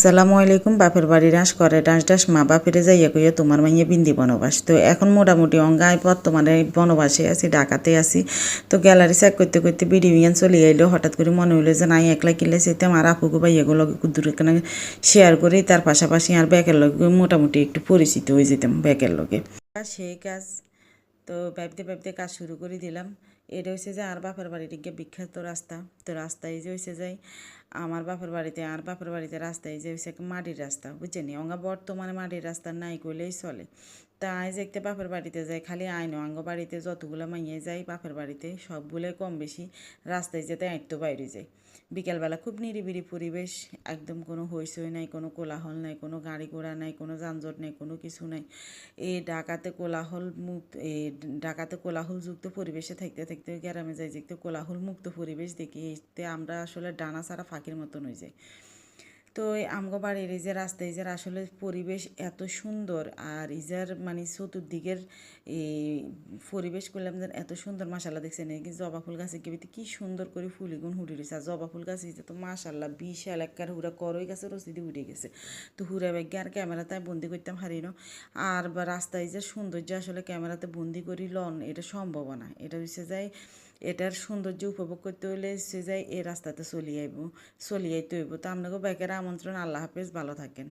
আসসালামু আলাইকুম। বাপের বাড়ি রাস করে ডাস মা বাপেরে যাইয়া কইয়া তোমার মাইয়া বিন্দি বনবাস। তো এখন মোটামুটি অঙ্গায় বর্তমানে বনবাসে আছি, ঢাকাতে আছি। তো গ্যালারি চেক করতে করতে ভিডিও ইয়ান চলে আইলো। হঠাৎ করে মনে হইলো যে নাই একলা কিনলে সেতে আমার আপুকে ভাইয়াগুলো লগে দূরে শেয়ার করি, তার পাশাপাশি আর ব্যাগের লগে মোটামুটি একটু পরিচিত হয়ে যেতাম ব্যাগের লগে। সেই কাজ তো ভাবতে ভাবতে কাজ শুরু করে দিলাম। এটা হচ্ছে যে আর বাপের বাড়িতে গিয়ে বিখ্যাত রাস্তা। তো রাস্তায় যে হয়েছে যাই আমার বাপের বাড়িতে আর বাপের বাড়িতে রাস্তায় যে হয়েছে মাটির রাস্তা, বুঝছেন? অঙ্গা বর্তমানে মাটির রাস্তা নাই কইলেই চলে। তাই দেখতে বাপের বাড়িতে যাই, খালি আইনো আঙ্গ বাড়িতে যতগুলো মাইয়ে যাই বাপের বাড়িতে সবগুলোই কম বেশি রাস্তায় যেতে আইতো বাইরে যায়। বিকেলবেলা খুব নিরিবিলি পরিবেশ, একদম কোনো হইচই নাই, কোনো কোলাহল নাই, কোনো গাড়ি ঘোড়া নাই, কোনো যানজট নেই, কোনো কিছু নাই। এই ঢাকাতে কোলাহল মুক্ত, এই ঢাকাতে কোলাহলযুক্ত পরিবেশে থাকতে থাকতে গ্রামে যাই দেখতে কোলাহল মুক্ত পরিবেশ দেখি, এতে আমরা আসলে ডানা ছাড়া ফাঁকির মতন হয়ে যাই। তো এই আমগো বাড়ির এই যে রাস্তা, এই যে আসলে পরিবেশ এত সুন্দর, আর ইজার মানে চতুর্দিকের এই পরিবেশ করলাম যেন এত সুন্দর। মাশাল্লাহ দেখছেন এই জবা ফুল গাছে কি সুন্দর করে ফুলিগুন হুড়ি রয়েছে। আর জবা ফুল গাছে তো মাশাল্লাহ বিশাল একবার হুড়া করই গাছে রসিদি উঠে গেছে। তো হুড়া ব্যাগে আর ক্যামেরাতে বন্দি করতাম হারিনো। আর বা রাস্তায় যে সৌন্দর্য আসলে ক্যামেরাতে বন্দি করি লন এটা সম্ভব না। এটা হচ্ছে যাই এটার সৌন্দর্য উপভোগ করতে হলে সে যাই এই রাস্তাতে চলিয়ে আইতে হইব। তো আপনাকেও ব্যাকের আমন্ত্রণ। আল্লাহ হাফেজ, ভালো থাকেন।